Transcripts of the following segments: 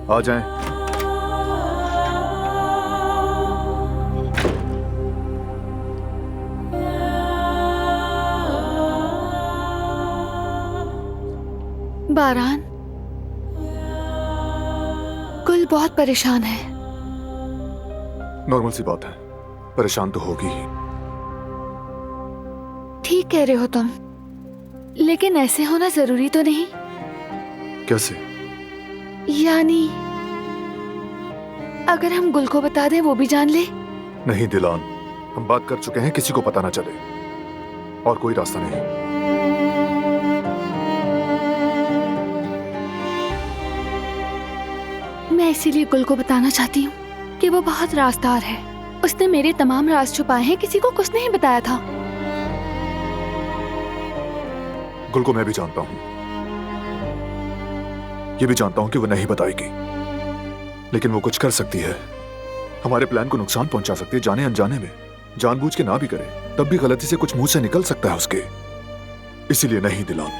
आ जाएं। बारान, गुल बहुत परेशान है। नॉर्मल सी बात है, परेशान तो होगी ही। ठीक कह रहे हो तुम, लेकिन ऐसे होना जरूरी तो नहीं। कैसे? यानी अगर हम गुल को बता दें वो भी जान ले। नहीं दिलान, हम बात कर चुके हैं, किसी को पता ना चले। और कोई रास्ता नहीं। मैं इसीलिए गुल को बताना चाहती हूँ कि वो बहुत राजदार है। उसने मेरे तमाम राज छुपाए हैं, किसी को कुछ नहीं बताया था। गुल को मैं भी जानता हूं, ये भी जानता हूं कि वो नहीं बताएगी, लेकिन वो कुछ कर सकती है। हमारे प्लान को नुकसान पहुंचा सकती है, जाने अनजाने में। जानबूझ के ना भी करे तब भी गलती से कुछ मुंह से निकल सकता है उसके। इसीलिए नहीं दिलान,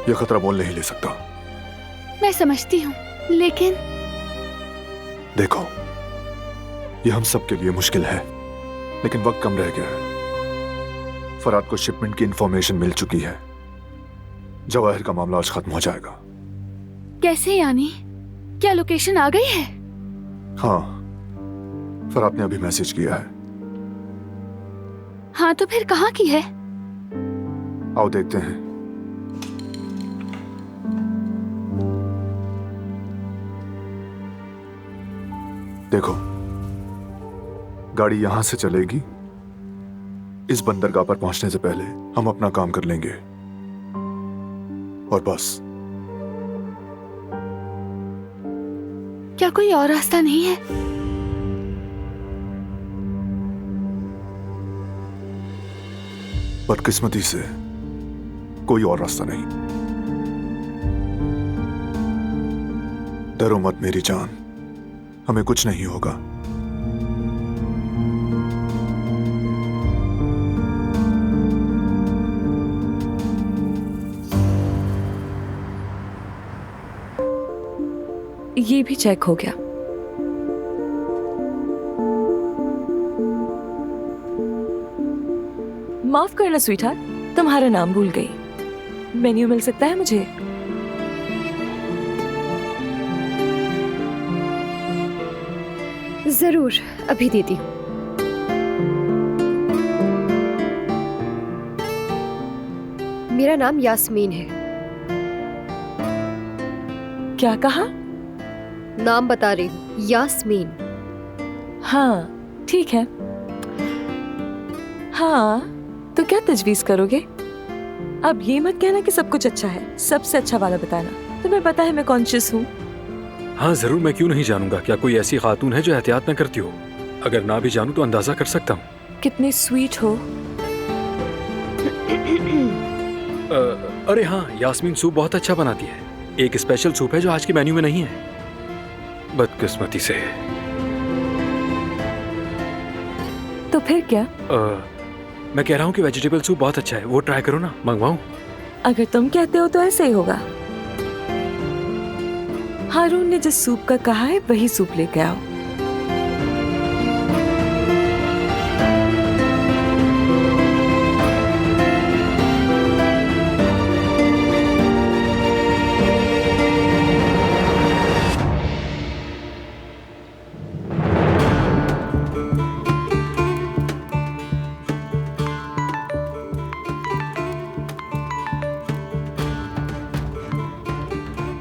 ये खतरा मोल नहीं ले सकता। मैं समझती हूँ, लेकिन देखो, ये हम सब के लिए मुश्किल है, लेकिन वक्त कम रह गया है। फराद को शिपमेंट की इंफॉर्मेशन मिल चुकी है। जवाहिर का मामला आज खत्म हो जाएगा। कैसे यानी? क्या लोकेशन आ गई है? हाँ, फराद ने अभी मैसेज किया है। हाँ तो फिर कहाँ की है? आओ देखते हैं। देखो, गाड़ी यहां से चलेगी। इस बंदरगाह पर पहुंचने से पहले हम अपना काम कर लेंगे और बस। क्या कोई और रास्ता नहीं है? बदकिस्मती से कोई और रास्ता नहीं। डरो मत मेरी जान, हमें कुछ नहीं होगा। ये भी चेक हो गया। माफ करना स्वीटहार्ट, तुम्हारा नाम भूल गई। मेन्यू मिल सकता है मुझे? जरूर, अभी देती हूँ। मेरा नाम यास्मीन है। क्या कहा? नाम बता रही हूँ, यास्मीन। हाँ ठीक है। हाँ तो क्या तजवीज करोगे? अब ये मत कहना कि सब कुछ अच्छा है, सबसे अच्छा वाला बताना। तुम्हें पता है मैं कॉन्शियस हूँ। हाँ जरूर, मैं क्यों नहीं जानूंगा। क्या कोई ऐसी खातून है जो एहतियात न करती हो? अगर ना भी जानूं तो अंदाजा कर सकता हूँ। कितने स्वीट हो। अरे हाँ, यास्मीन सूप बहुत अच्छा बनाती है। एक स्पेशल सूप है जो आज के मेन्यू में नहीं है, बदकिस्मती से। तो फिर क्या? मैं कह रहा हूँ कि वेजिटेबल सूप बहुत अच्छा है, वो ट्राई करो ना। मंगवाऊं? अगर तुम कहते हो तो ऐसे ही होगा। हारून ने जिस सूप का कहा है वही सूप लेके आओ।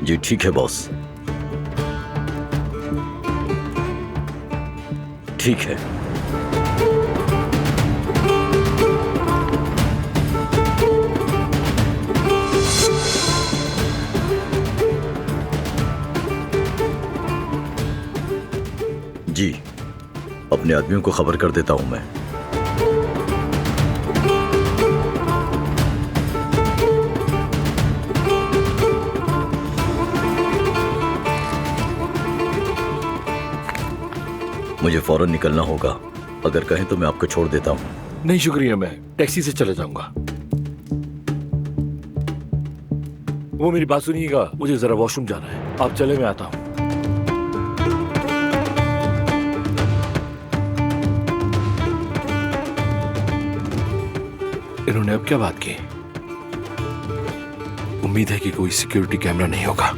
जी ठीक है बॉस। ठीक है। जी, अपने आदमियों को खबर कर देता हूं मैं। मुझे फौरन निकलना होगा। अगर कहें तो मैं आपको छोड़ देता हूं। नहीं शुक्रिया, मैं टैक्सी से चले जाऊंगा। वो मेरी बात सुनिएगा, मुझे जरा वॉशरूम जाना है। आप चले, मैं आता हूँ। इन्होंने अब क्या बात की? उम्मीद है कि कोई सिक्योरिटी कैमरा नहीं होगा।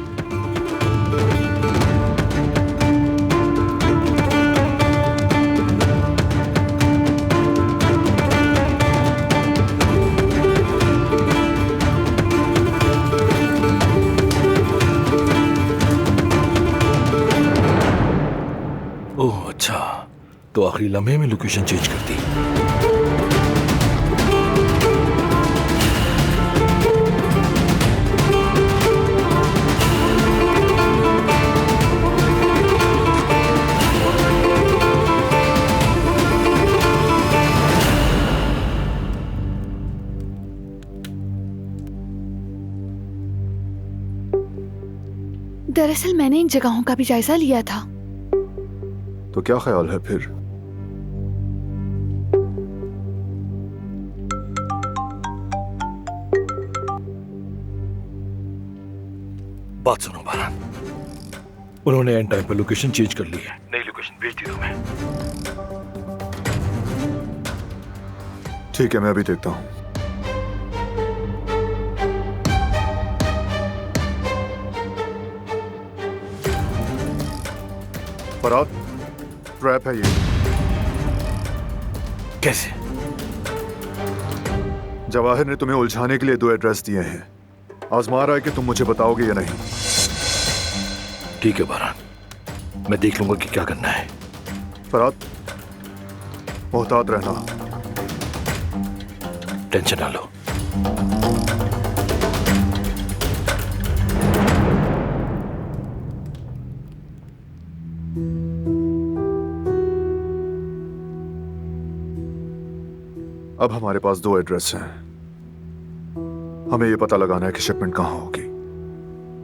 ओह अच्छा, तो आखिरी लम्हे में लोकेशन चेंज कर दी। दरअसल मैंने इन जगहों का भी जायजा लिया था। तो क्या ख्याल है फिर? बात सुनो बारान, उन्होंने एंड टाइम पर लोकेशन चेंज कर ली है। नई लोकेशन भेज दी तुम्हें। ठीक है, मैं अभी देखता हूँ। फराद, ट्रैप है ये। कैसे? जवाहिर ने तुम्हें उलझाने के लिए 2 एड्रेस दिए हैं। आजमा रहा है कि तुम मुझे बताओगे या नहीं। ठीक है बारान, मैं देख लूंगा कि क्या करना है। फराद, मोहतात रहना। टेंशन ना लो। अब हमारे पास 2 एड्रेस हैं। हमें यह पता लगाना है कि शिपमेंट कहाँ होगी।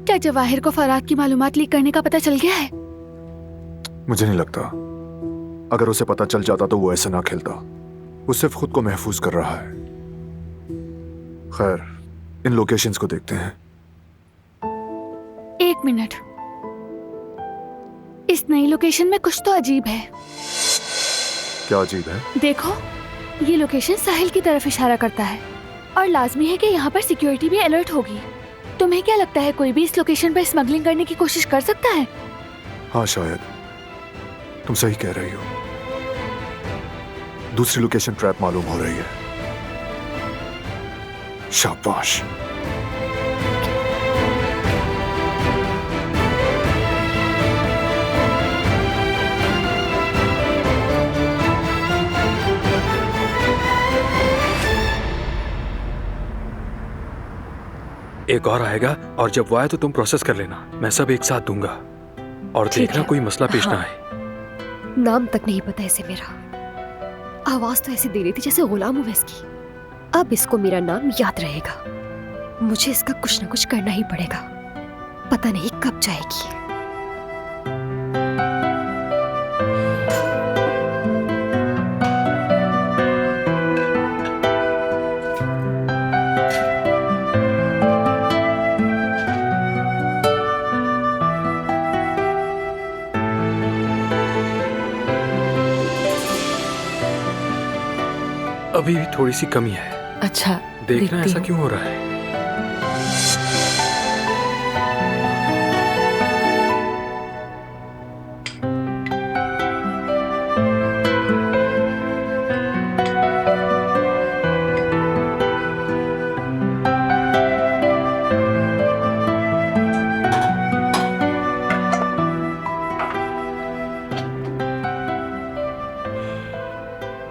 क्या जवाहिर को फराद की मालूमात लीक करने का पता चल गया है? मुझे नहीं लगता। अगर उसे पता चल जाता तो वो ऐसे ना खेलता। वो सिर्फ खुद को महफूज कर रहा है। खैर, इन लोकेशंस को देखते हैं। 1 मिनट, इस नई लोकेशन में कुछ तो अजीब है। क्या अजीब है? देखो, ये लोकेशन साहिल की तरफ इशारा करता है और लाजमी है कि यहाँ पर सिक्योरिटी भी अलर्ट होगी। तुम्हें क्या लगता है कोई भी इस लोकेशन पर स्मगलिंग करने की कोशिश कर सकता है? हाँ शायद, तुम सही कह रही हो। दूसरी लोकेशन ट्रैप मालूम हो रही है। शाबाश। एक और आएगा और जब वो आए तो तुम प्रोसेस कर लेना। मैं सब एक साथ दूंगा और ठीक देखना है। कोई मसला पेश ना हाँ। आए। नाम तक नहीं पता इसे मेरा। आवाज तो ऐसी दे रही थी जैसे गुलाम हूं मैं इसकी। अब इसको मेरा नाम याद रहेगा। मुझे इसका कुछ ना कुछ करना ही पड़ेगा। पता नहीं कब जाएगी। अभी भी थोड़ी सी कमी है। अच्छा, देखना देखती ऐसा हूँ। क्यों हो रहा है।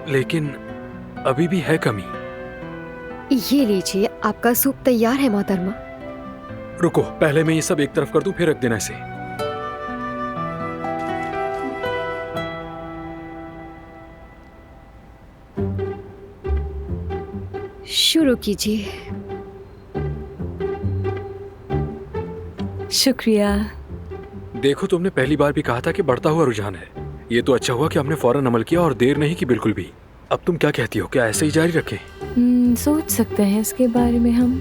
लेकिन अभी भी है कमी। ये लीजिए, आपका सूप तैयार है मोहतरमा। रुको, पहले मैं ये सब एक तरफ कर दूं, फिर रख देना इसे। शुरू कीजिए। शुक्रिया। देखो, तुमने पहली बार भी कहा था कि बढ़ता हुआ रुझान है। ये तो अच्छा हुआ कि हमने फौरन अमल किया और देर नहीं की बिल्कुल भी। अब तुम क्या कहती हो, क्या ऐसे ही जारी रखें? सोच सकते हैं इसके बारे में हम।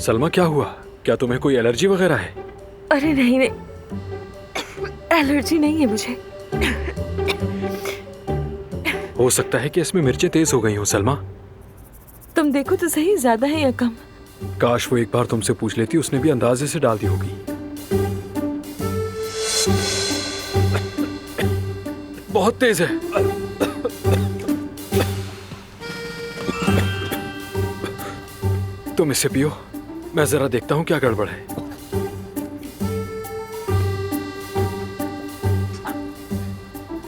सलमा क्या हुआ? क्या तुम्हें कोई एलर्जी वगैरह है? अरे नहीं नहीं, एलर्जी नहीं है मुझे। हो सकता है कि इसमें मिर्चें तेज हो गई हो सलमा। तुम देखो तो सही, ज्यादा है या कम? काश वो एक बार तुमसे पूछ लेती, उसने भी अंदाजे से डाल दी होगी। बहुत तेज है। तुम इसे पियो, मैं जरा देखता हूं क्या गड़बड़ है।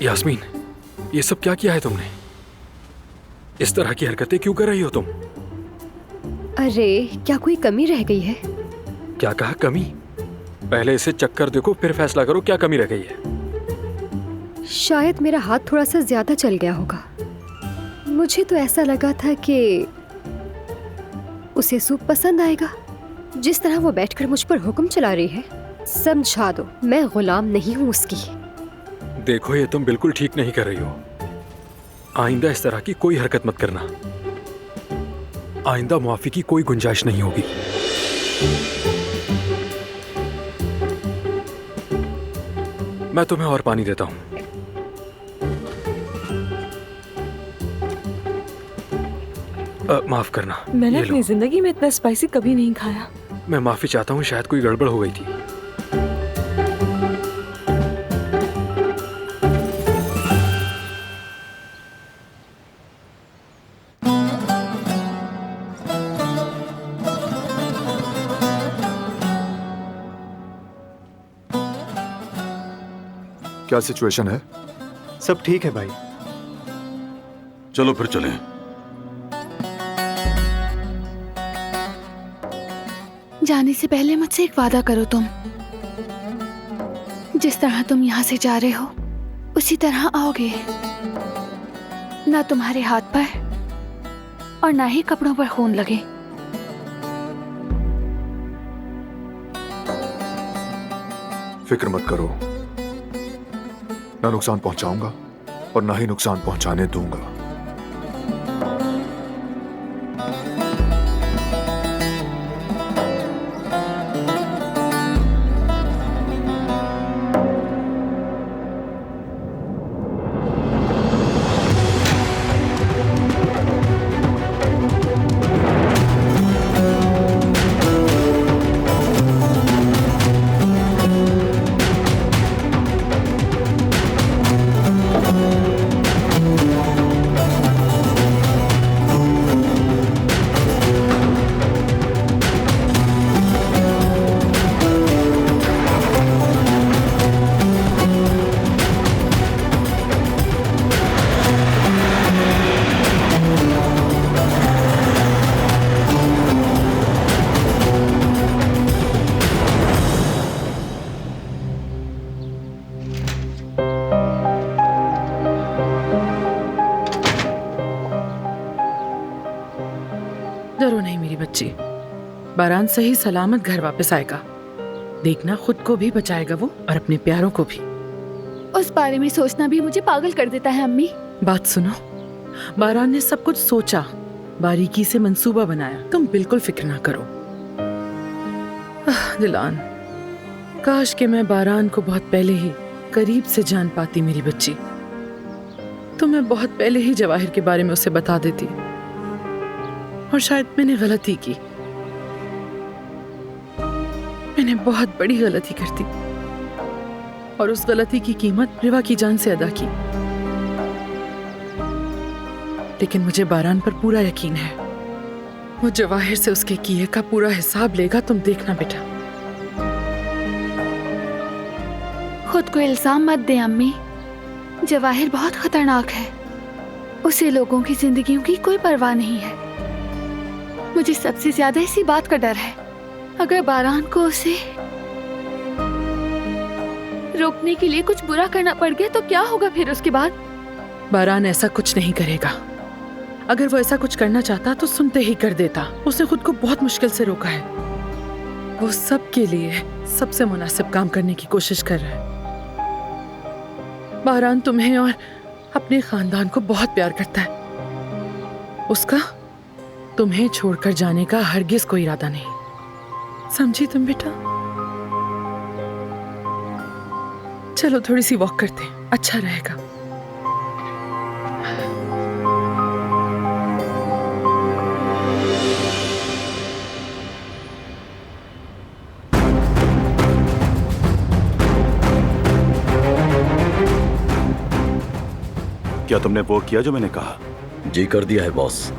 यास्मीन, ये सब क्या किया है तुमने? इस तरह की हरकतें क्यों कर रही हो तुम? अरे क्या कोई कमी रह गई है? क्या कहा कमी? पहले इसे चेक कर देखो, फिर फैसला करो क्या कमी रह गई है। शायद मेरा हाथ थोड़ा सा ज्यादा चल गया होगा। मुझे तो ऐसा लगा था कि उसे सूप पसंद आएगा। जिस तरह वो बैठकर मुझ पर हुक्म चला रही है, समझा दो मैं गुलाम नहीं हूँ उसकी। देखो ये तुम बिल्कुल ठीक नहीं कर रही हो। आइंदा इस तरह की कोई हरकत मत करना। आइंदा मुआफी की कोई गुंजाइश नहीं होगी। मैं तुम्हें और पानी देता हूं। माफ करना। मैंने ये अपनी लो। जिंदगी में इतना स्पाइसी कभी नहीं खाया। मैं माफी चाहता हूँ, शायद कोई गड़बड़ हो गई थी। क्या सिचुएशन है? सब ठीक है भाई। चलो फिर चलें। जाने से पहले मुझसे एक वादा करो तुम। जिस तरह तुम यहाँ से जा रहे हो उसी तरह आओगे। ना तुम्हारे हाथ पर और ना ही कपड़ों पर खून लगे। फिक्र मत करो, ना नुकसान पहुंचाऊंगा और ना ही नुकसान पहुंचाने दूंगा। डरो नहीं मेरी बच्ची, बारान सही सलामत घर वापस आएगा। देखना, खुद को भी बचाएगा वो और अपने प्यारों को भी। उस बारे में सोचना भी मुझे पागल कर देता है अम्मी। बात सुनो, बारान ने सब कुछ सोचा, बारीकी से मंसूबा बनाया। तुम बिल्कुल फिक्र ना करो। दिलान, काश कि मैं बारान को बहुत पहले ही करीब से जान पाती मेरी बच्ची। तो मैं बहुत पहले ही जवाहिर के बारे में उसे बता देती। और शायद मैंने गलती की, मैंने बहुत बड़ी गलती कर दी और उस गलती की कीमत रिवा की जान से अदा की। लेकिन मुझे बारान पर पूरा यकीन है, वो जवाहिर से उसके किए का पूरा हिसाब लेगा। तुम देखना बेटा। खुद को इल्जाम मत दे अम्मी। जवाहिर बहुत खतरनाक है। उसे लोगों की जिंदगियों की कोई परवाह नहीं है। मुझे सबसे ज्यादा इसी बात का डर है, अगर बारान को उसे रोकने के लिए कुछ बुरा करना पड़ गया तो क्या होगा फिर उसके बाद? बारान ऐसा कुछ नहीं करेगा। अगर वो ऐसा कुछ करना चाहता तो सुनते ही कर देता। उसने खुद को बहुत मुश्किल से रोका है। वो सबके लिए सबसे मुनासिब काम करने की कोशिश कर रहा है। बारान तुम्हें और अपने खानदान को बहुत प्यार करता है। उसका तुम्हें छोड़कर जाने का हरगिज कोई इरादा नहीं। समझी तुम बेटा? चलो थोड़ी सी वॉक करते हैं, अच्छा रहेगा। क्या तुमने वो किया जो मैंने कहा? जी कर दिया है बॉस।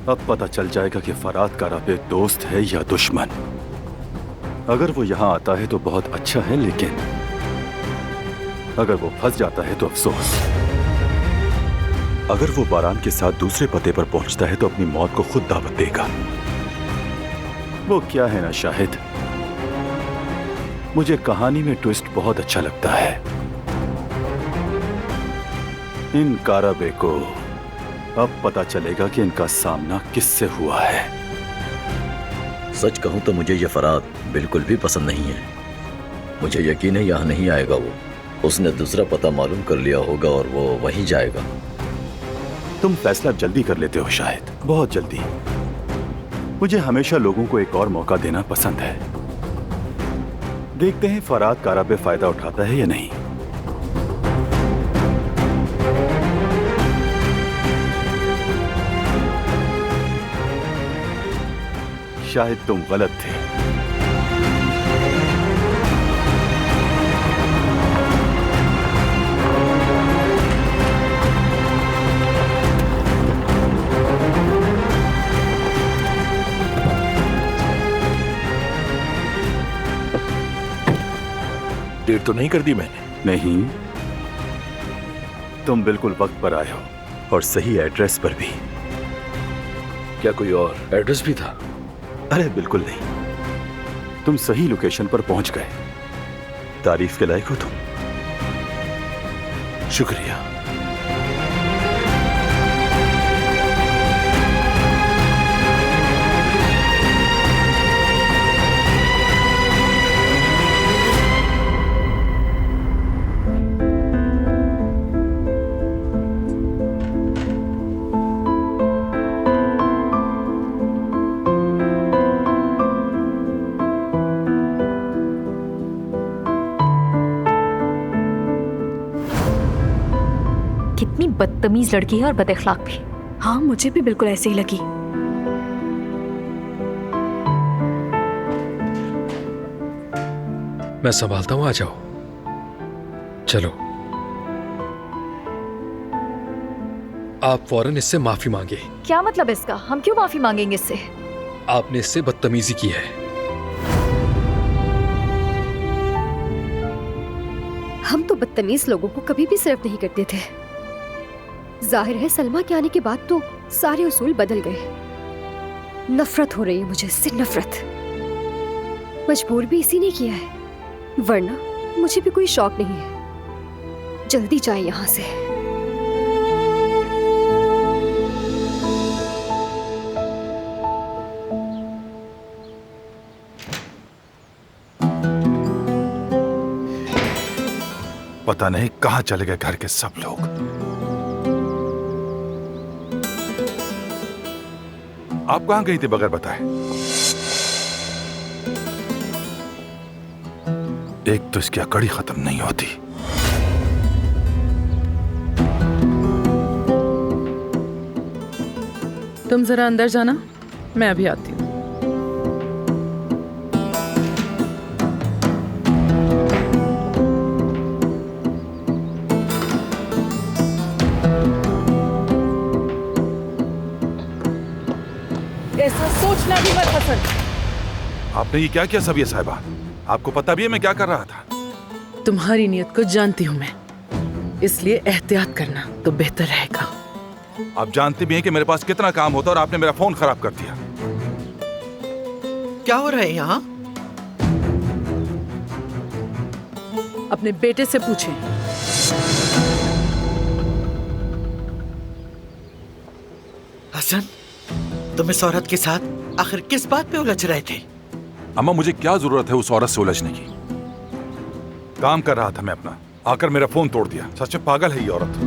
अब पता चल जाएगा कि फराद काराबे दोस्त है या दुश्मन। अगर वो यहां आता है तो बहुत अच्छा है, लेकिन अगर वो फंस जाता है तो अफसोस। अगर वो बारान के साथ दूसरे पते पर पहुंचता है तो अपनी मौत को खुद दावत देगा। वो क्या है ना शाहिद, मुझे कहानी में ट्विस्ट बहुत अच्छा लगता है। इन काराबे को अब पता चलेगा कि इनका सामना किससे हुआ है। सच कहूं तो मुझे ये फराद बिल्कुल भी पसंद नहीं है। मुझे यकीन है यहाँ नहीं आएगा वो। उसने दूसरा पता मालूम कर लिया होगा और वो वहीं जाएगा। तुम फैसला जल्दी कर लेते हो शायद, बहुत जल्दी। मुझे हमेशा लोगों को एक और मौका देना पसंद है। देखते हैं फराद काराबे फायदा उठाता है या नहीं। शायद तुम गलत थे। देर तो नहीं कर दी मैंने? नहीं, तुम बिल्कुल वक्त पर आए हो और सही एड्रेस पर भी। क्या कोई और एड्रेस भी था? अरे बिल्कुल नहीं, तुम सही लोकेशन पर पहुंच गए। तारीफ के लायक हो तुम। शुक्रिया। कितनी बदतमीज लड़की है और बदअखलाक भी। हाँ, मुझे भी बिल्कुल ऐसे ही लगी। मैं संभालता हूं, आ जाओ। चलो, आप फौरन इससे माफी मांगे। क्या मतलब इसका? हम क्यों माफी मांगेंगे इससे? आपने इससे बदतमीजी की है। हम तो बदतमीज लोगों को कभी भी सर्व नहीं करते थे। जाहिर है सलमा के आने के बाद तो सारे उसूल बदल गए। नफरत हो रही है मुझे इससे, नफरत। मजबूर भी इसी ने किया है, वरना मुझे भी कोई शौक नहीं है। जल्दी जाए यहाँ से। पता नहीं कहां चले गए घर के सब लोग। आप कहां गई थी बगैर बताए? एक तो इसकी अकड़ी खत्म नहीं होती। तुम जरा अंदर जाना, मैं अभी आती हूँ। ऐसा सोचना भी मत हसन। आपने ये क्या किया सबिया साहिबा? आपको पता भी है मैं क्या कर रहा था? तुम्हारी नियत को जानती हूँ मैं, इसलिए एहतियात करना तो बेहतर रहेगा। आप जानते भी हैं कि मेरे पास कितना काम होता है और आपने मेरा फोन खराब कर दिया। क्या हो रहा है यहाँ? अपने बेटे से पूछें। हसन, तुम इस औरत के साथ आखिर किस बात पे उलझ रहे थे? अम्मा, मुझे क्या जरूरत है उस औरत से उलझने की? काम कर रहा था मैं अपना, आकर मेरा फोन तोड़ दिया। सच में पागल है ये औरत।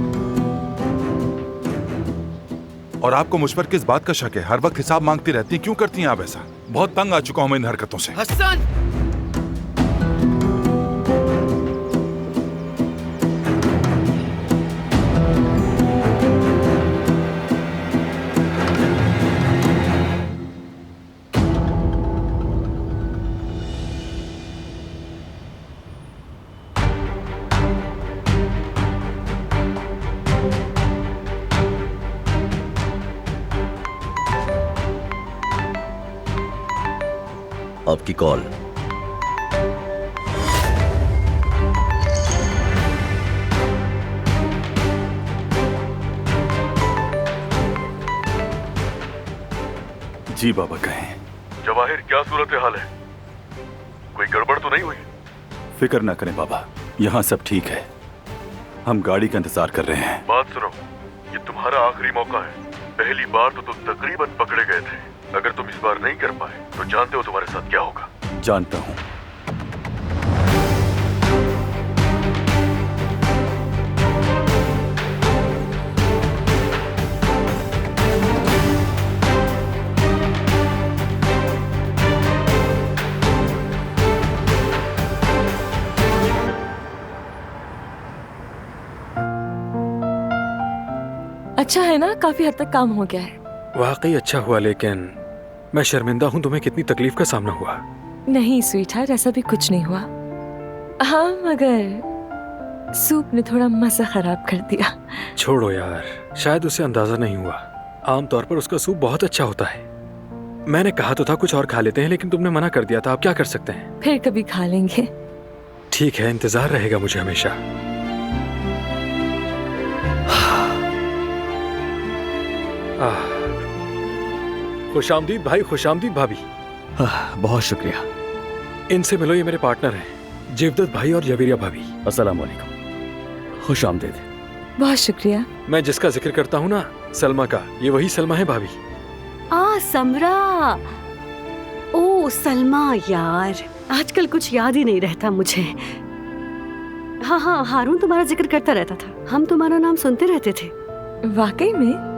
और आपको मुझ पर किस बात का शक है? हर वक्त हिसाब मांगती रहती हैं, क्यों करती हैं आप ऐसा? बहुत तंग आ चुका हूं मैं इन हरकतों से। हसन! आपकी कॉल। जी बाबा कहें। जवाहिर, क्या सूरत हाल है? कोई गड़बड़ तो नहीं हुई? फिक्र ना करें बाबा, यहाँ सब ठीक है। हम गाड़ी का इंतजार कर रहे हैं। बात सुनो, ये तुम्हारा आखिरी मौका है। पहली बार तो तुम तकरीबन पकड़े गए थे। अगर तुम इस बार नहीं कर पाए तो जानते हो तुम्हारे साथ क्या होगा। जानता हूँ। अच्छा है ना, काफी हद तक काम हो गया है। वाकई अच्छा हुआ, लेकिन मैं शर्मिंदा हूँ तुम्हें कितनी तकलीफ का सामना हुआ। नहीं स्वीटहार्ट, ऐसा भी कुछ नहीं हुआ। हाँ, मगर सूप ने थोड़ा मजा खराब कर दिया। छोड़ो यार, शायद उसे अंदाजा नहीं हुआ। आमतौर पर उसका सूप बहुत अच्छा होता है। मैंने कहा तो था कुछ और खा लेते हैं, लेकिन तुमने मना कर दिया था। आप क्या कर सकते हैं? फिर कभी खा लेंगे। ठीक है, इंतजार रहेगा मुझे हमेशा। खुशामदीद भाई, खुशामदीद भाभी। बहुत शुक्रिया। इनसे मिलो, ये मेरे पार्टनर हैं, जेवदत भाई और जवेरिया भाभी। अस्सलाम वालेकुम। खुश आमदीद। बहुत शुक्रिया। मैं जिसका जिक्र करता हूँ ना, सलमा का, ये वही सलमा है भाभी। समरा। ओ सलमा, यार आजकल कुछ याद ही नहीं रहता मुझे। हाँ हाँ, हारून तुम्हारा जिक्र करता रहता था, हम तुम्हारा नाम सुनते रहते थे। वाकई में?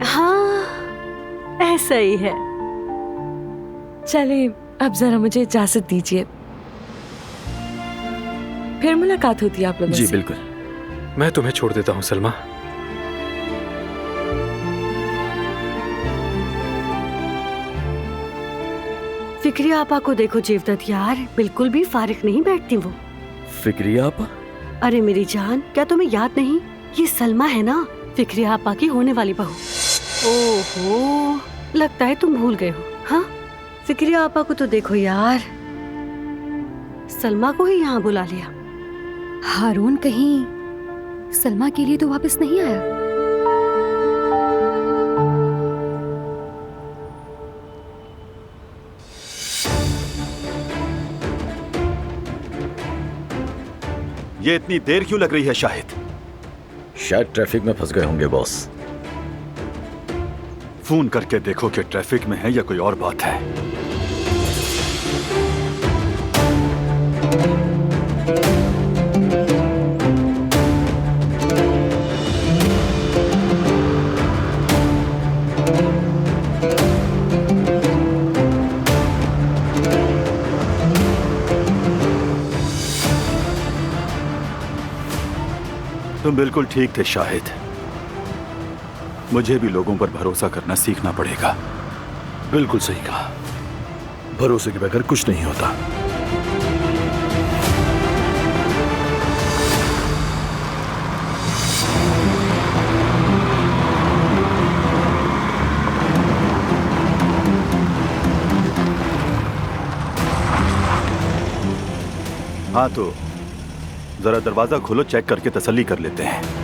हाँ, ऐसा ही है। चले, अब जरा मुझे इजाजत दीजिए, फिर मुलाकात होती है आप लोगों से। जी बिल्कुल। मैं तुम्हें छोड़ देता हूँ सलमा। फिक्रिया आपा को देखो जेवदत यार, बिल्कुल भी फारिग नहीं बैठती वो। फिक्रिया आपा? अरे मेरी जान, क्या तुम्हें याद नहीं? ये सलमा है ना, फिक्रिया आपा की होने वाली बहू। ओहो, लगता है तुम भूल गए हो। हाँ, फिक्रिया आपा को तो देखो यार, सलमा को ही यहाँ बुला लिया। हारून कहीं सलमा के लिए तो वापस नहीं आया? ये इतनी देर क्यों लग रही है शाहिद? शायद ट्रैफिक में फंस गए होंगे बॉस। फोन करके देखो कि ट्रैफिक में है या कोई और बात है। तुम बिल्कुल ठीक थे शाहिद। मुझे भी लोगों पर भरोसा करना सीखना पड़ेगा। बिल्कुल सही कहा, भरोसे के बगैर कुछ नहीं होता। हाँ तो जरा दरवाजा खोलो, चेक करके तसल्ली कर लेते हैं।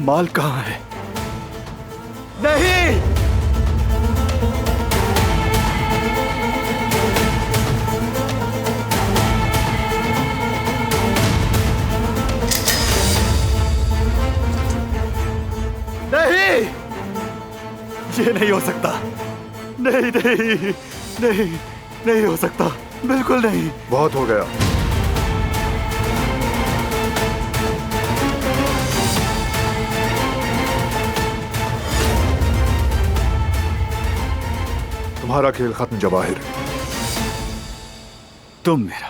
माल कहाँ है? नहीं! ये नहीं हो सकता। नहीं नहीं नहीं नहीं हो सकता, बिल्कुल नहीं। बहुत हो गया। तुम्हारा खेल खत्म जवाहिर। तुम मेरा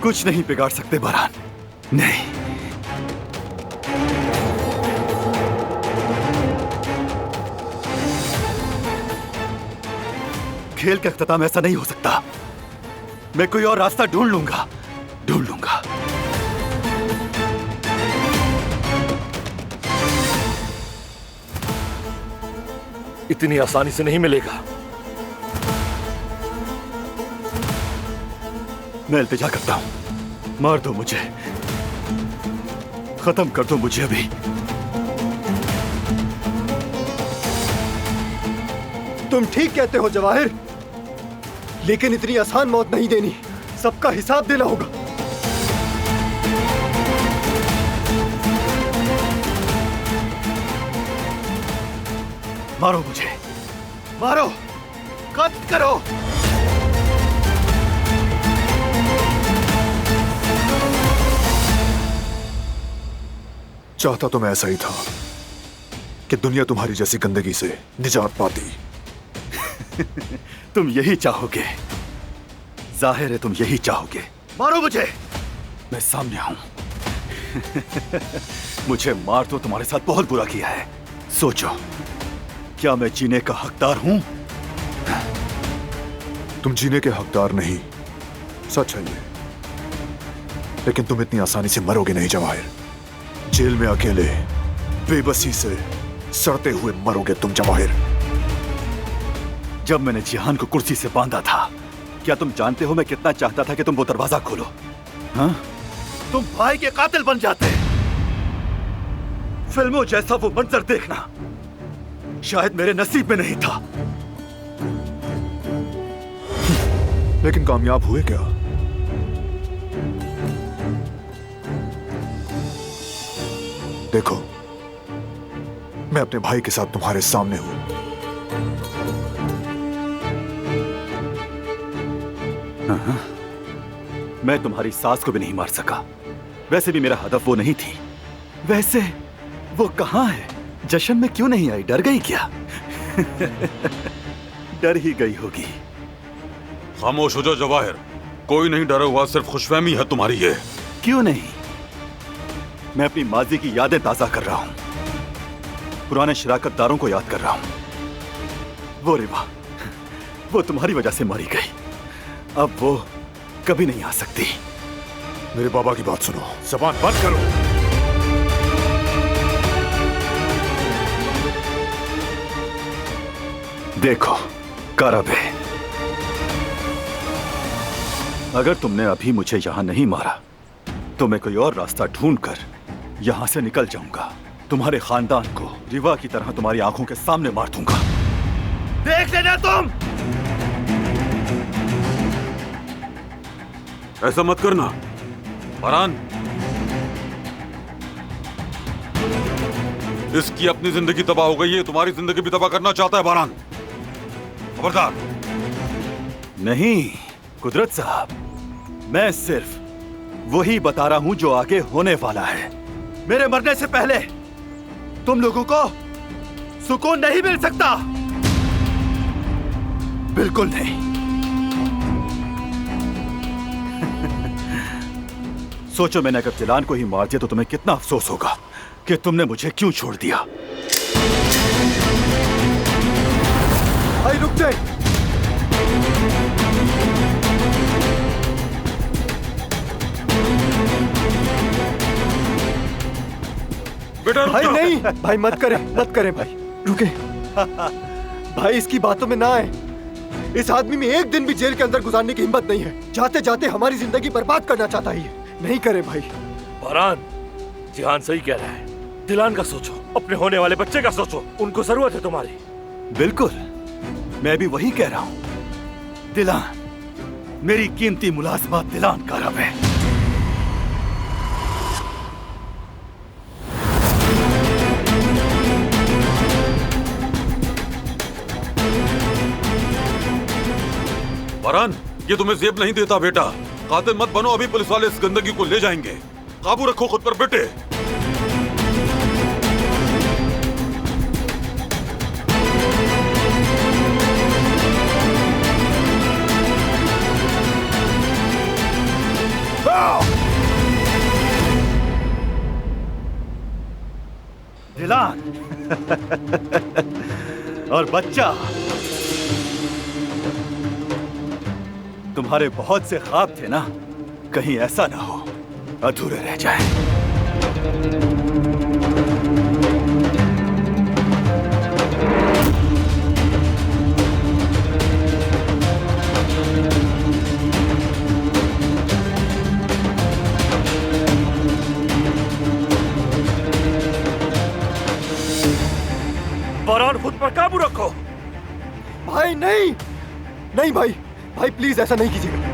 कुछ नहीं बिगाड़ सकते बरहान, नहीं। खेल का अख्ताम ऐसा नहीं हो सकता। मैं कोई और रास्ता ढूंढ लूंगा, ढूंढ लूंगा। इतनी आसानी से नहीं मिलेगा। मैं इल्तिजा करता हूं, मार दो मुझे, खत्म कर दो मुझे अभी। तुम ठीक कहते हो जवाहिर, लेकिन इतनी आसान मौत नहीं देनी, सबका हिसाब देना होगा। मारो मुझे, मारो, कत्ल करो। चाहता तो मैं ऐसा ही था कि दुनिया तुम्हारी जैसी गंदगी से निजात पाती। तुम यही चाहोगे, जाहिर है तुम यही चाहोगे। मारो मुझे, मैं सामने आऊं। मुझे मार तो तुम्हारे साथ बहुत बुरा किया है। सोचो, क्या मैं जीने का हकदार हूं? तुम जीने के हकदार नहीं, सच है ये। लेकिन तुम इतनी आसानी से मरोगे नहीं जवाहिर। जेल में अकेले बेबसी से सड़ते हुए मरोगे तुम जवाहिर। जब मैंने जिहान को कुर्सी से बांधा था, क्या तुम जानते हो मैं कितना चाहता था कि तुम वो दरवाजा खोलो? हाँ? तुम भाई के कातिल बन जाते। फिल्मों जैसा वो मंजर देखना शायद मेरे नसीब में नहीं था। लेकिन कामयाब हुए क्या? देखो, मैं अपने भाई के साथ तुम्हारे सामने हूं। हाँ, मैं तुम्हारी सास को भी नहीं मार सका। वैसे भी मेरा हदफ वो नहीं थी। वैसे वो कहां है? जश्न में क्यों नहीं आई? डर गई क्या? डर ही गई होगी। खामोश हो जाओ जवाहिर, कोई नहीं डरा हुआ, सिर्फ खुशफहमी है तुम्हारी ये। क्यों नहीं? मैं अपनी माजी की यादें ताजा कर रहा हूं, पुराने शराकतदारों को याद कर रहा हूं। वो रिवा, वो तुम्हारी वजह से मारी गई, अब वो कभी नहीं आ सकती। मेरे बाबा की बात सुनो, ज़बान बंद करो। देखो कारबे, अगर तुमने अभी मुझे यहां नहीं मारा तो मैं कोई और रास्ता ढूंढकर यहां से निकल जाऊंगा। तुम्हारे खानदान को रिवा की तरह तुम्हारी आंखों के सामने मार दूंगा। देख लेना तुम। ऐसा मत करना फरहान, इसकी अपनी जिंदगी तबाह हो गई है, तुम्हारी जिंदगी भी तबाह करना चाहता है फरहान। खबरदार। नहीं कुदरत साहब, मैं सिर्फ वही बता रहा हूं जो आगे होने वाला है। मेरे मरने से पहले तुम लोगों को सुकून नहीं मिल सकता, बिल्कुल नहीं। सोचो, मैंने अगर जिलान को ही मार दिया तो तुम्हें कितना अफसोस होगा कि तुमने मुझे क्यों छोड़ दिया। भाई रुक जाए। भाई नहीं, भाई मत करें, मत करें भाई, रुके। भाई इसकी बातों में ना आए। इस आदमी में एक दिन भी जेल के अंदर गुजारने की हिम्मत नहीं है। जाते जाते हमारी जिंदगी बर्बाद करना चाहता है ये। नहीं करे भाई। फरहान, जिहान सही कह रहा है। दिलान का सोचो, अपने होने वाले बच्चे का सोचो, उनको जरूरत है तुम्हारी। बिल्कुल, मैं भी वही कह रहा हूं। दिलान, मेरी कीमती मुलाजमत दिलान कारब है। फरहान, ये तुम्हें जेब नहीं देता बेटा। कातिल मत बनो, अभी पुलिस वाले इस गंदगी को ले जाएंगे। काबू रखो खुद पर बेटे। दिलान और बच्चा, तुम्हारे बहुत से ख्वाब थे ना, कहीं ऐसा ना हो अधूरे रह जाए। फरहान, खुद पर काबू रखो। भाई नहीं, नहीं भाई, भाई प्लीज ऐसा नहीं कीजिएगा।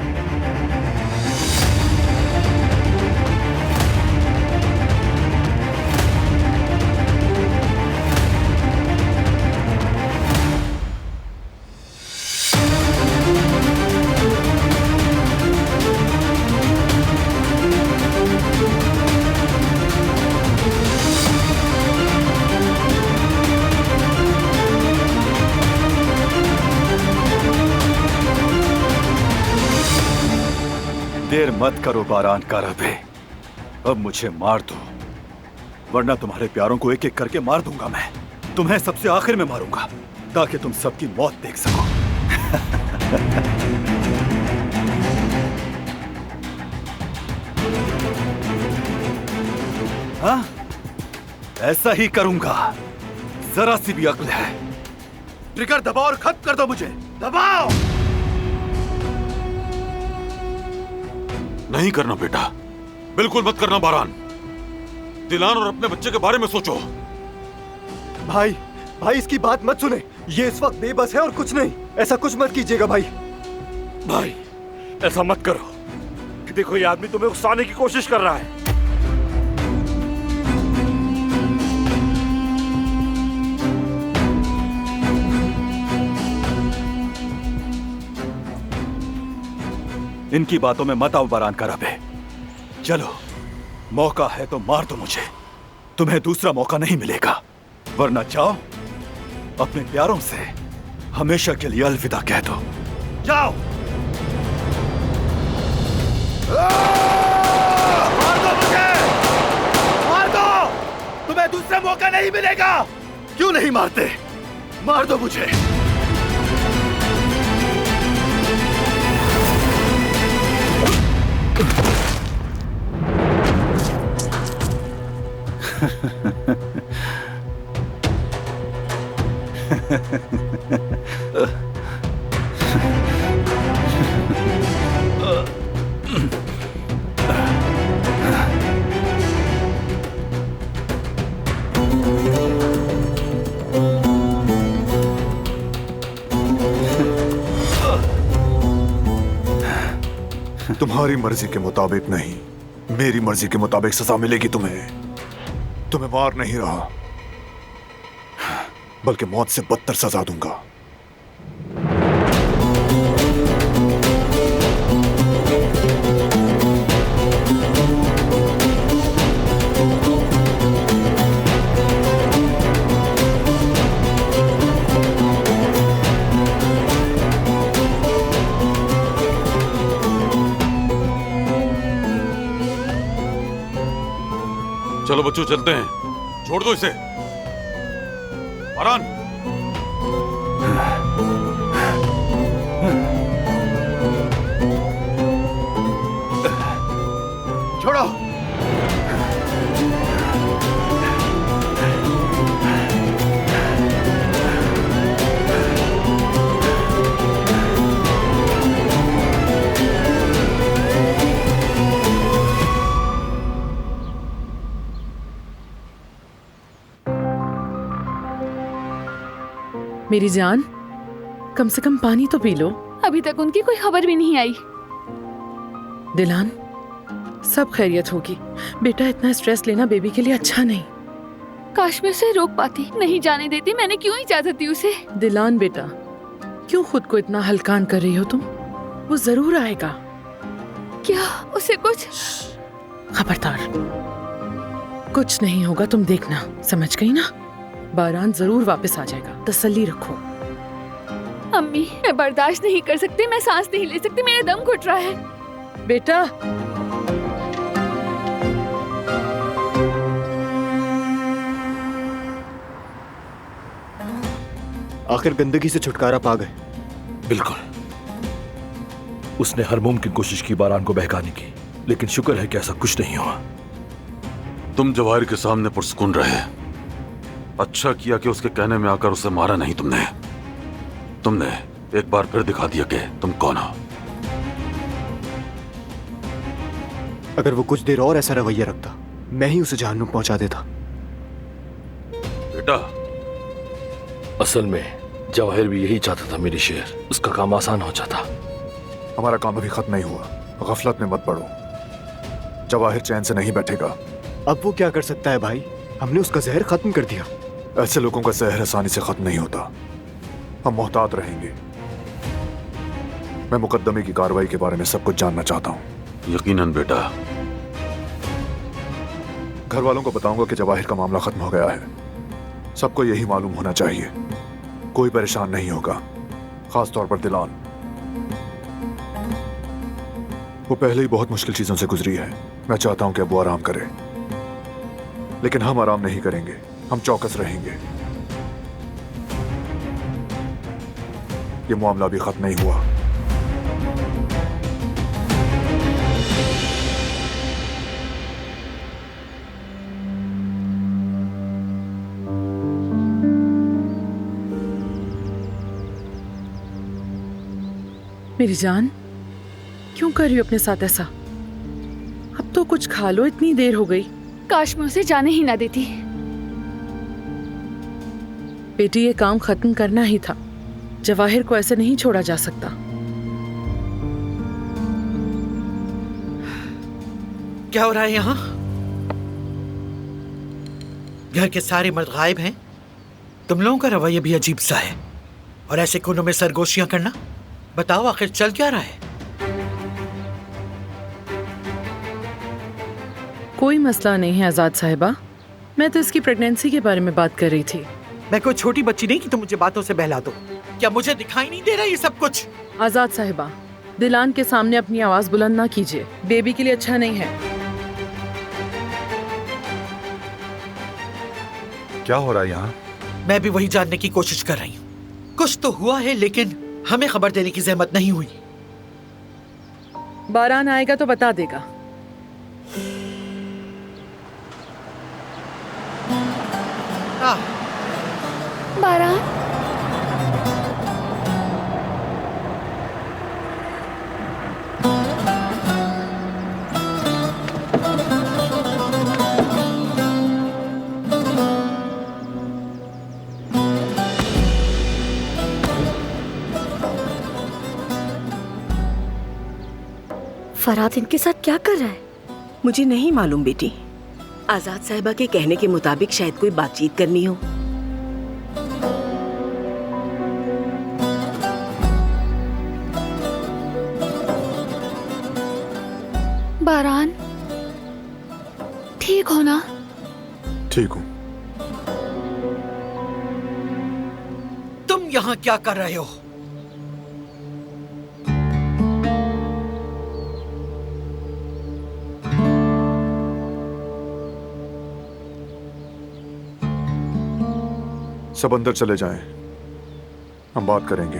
देर मत करो बारान काराबे, अब मुझे मार दो, वरना तुम्हारे प्यारों को एक एक करके मार दूंगा मैं। तुम्हें सबसे आखिर में मारूंगा ताकि तुम सबकी मौत देख सको। हाँ, ऐसा ही करूंगा। जरा सी भी अक्ल है, ट्रिगर दबाओ और खत्म कर दो मुझे। दबाओ। नहीं करना बेटा, बिल्कुल मत करना बारान। दिलान और अपने बच्चे के बारे में सोचो। भाई, भाई इसकी बात मत सुने, ये इस वक्त बेबस है और कुछ नहीं। ऐसा कुछ मत कीजिएगा भाई। भाई ऐसा मत करो, देखो ये आदमी तुम्हें उकसाने की कोशिश कर रहा है। इनकी बातों में मत आओ बारान काराबे। चलो, मौका है तो मार दो मुझे, तुम्हें दूसरा मौका नहीं मिलेगा। वरना जाओ, अपने प्यारों से हमेशा के लिए अलविदा कह दो। जाओ। मार दो मुझे, मार दो, तुम्हें दूसरा मौका नहीं मिलेगा। क्यों नहीं मारते? मार दो मुझे। तुम्हारी मर्जी के मुताबिक नहीं, मेरी मर्जी के मुताबिक सजा मिलेगी तुम्हें। तुम्हें मार नहीं रहा, बल्कि मौत से बदतर सजा दूंगा। चलो बच्चों चलते हैं, छोड़ दो इसे। फरहान, छोड़ो। मेरी जान, कम से कम पानी तो पी लो। अभी तक उनकी कोई खबर भी नहीं आई। दिलान, सब खैरियत होगी। बेटा इतना स्ट्रेस लेना बेबी के लिए अच्छा नहीं। काश मैं उसे रोक पाती, नहीं जाने देती। मैंने क्यों इजाजत दी उसे? दिलान बेटा, क्यों खुद को इतना हल्कान कर रही हो तुम? वो जरूर आएगा। क्या उसे कुछ? खबरदार, कुछ नहीं होगा, तुम देखना। समझ गई ना? बारान जरूर वापस आ जाएगा, तसल्ली रखो। अम्मी, मैं बर्दाश्त नहीं कर सकती, मैं सांस नहीं ले सकती, मेरा दम घुट रहा है। बेटा, आखिर गंदगी से छुटकारा पा गए। बिल्कुल। उसने हर मुमकिन कोशिश की बारान को बहकाने की, लेकिन शुक्र है कि ऐसा कुछ नहीं हुआ। तुम जवाहिर के सामने पुरसुकून रहे। अच्छा किया कि उसके कहने में आकर उसे मारा नहीं तुमने एक बार फिर दिखा दिया कि तुम कौन हो। अगर वो कुछ देर और ऐसा रवैया रखता, मैं ही उसे जहन्नुम पहुंचा देता। बेटा, असल में जवाहिर भी यही चाहता था मेरी शेर, उसका काम आसान हो जाता। हमारा काम अभी खत्म नहीं हुआ, गफलत में मत पड़ो। जवाहिर चैन से नहीं बैठेगा। अब वो क्या कर सकता है भाई? हमने उसका जहर खत्म कर दिया। ऐसे लोगों का जहर आसानी से खत्म नहीं होता। हम मोहतात रहेंगे। मैं मुकदमे की कार्रवाई के बारे में सब कुछ जानना चाहता हूँ। यकीनन बेटा। घर वालों को बताऊंगा कि जवाहिर का मामला खत्म हो गया है। सबको यही मालूम होना चाहिए। कोई परेशान नहीं होगा, खास तौर पर दिलान। वो पहले ही बहुत मुश्किल चीजों से गुजरी है। मैं चाहता हूं कि अब वो आराम करे, लेकिन हम आराम नहीं करेंगे। हम चौकस रहेंगे। ये मामला अभी खत्म नहीं हुआ। मेरी जान, क्यों कर रही हो अपने साथ ऐसा? अब तो कुछ खा लो, इतनी देर हो गई। काश मैं उसे जाने ही ना देती। बेटी, ये काम खत्म करना ही था। जवाहिर को ऐसे नहीं छोड़ा जा सकता। क्या हो रहा है यहाँ? घर के सारे मर्द गायब हैं। तुम लोगों का रवैया भी अजीब सा है। और ऐसे कोनों में सरगोशियां करना। बताओ आखिर चल क्या रहा है? कोई मसला नहीं है आजाद साहिबा। मैं तो इसकी प्रेगनेंसी के बारे में बात कर रही थी। मैं कोई छोटी बच्ची नहीं कि तुम मुझे बातों से बहला दो। क्या मुझे दिखाई नहीं दे रहा ये सब कुछ? आजाद साहिबा, दिलान के सामने अपनी आवाज बुलंद ना कीजिए। बेबी के लिए अच्छा नहीं है। क्या हो रहा है यहाँ? मैं भी वही जानने की कोशिश कर रही हूँ। कुछ तो हुआ है, लेकिन हमें खबर देने की जहमत नहीं हुई। बारान आएगा तो बता देगा। बारान, फरात इनके साथ क्या कर रहा है? मुझे नहीं मालूम बेटी। आजाद साहिबा के कहने के मुताबिक शायद कोई बातचीत करनी हो। बारान, ठीक हो ना? ठीक हूँ। तुम यहाँ क्या कर रहे हो? सब अंदर चले जाएं, हम बात करेंगे।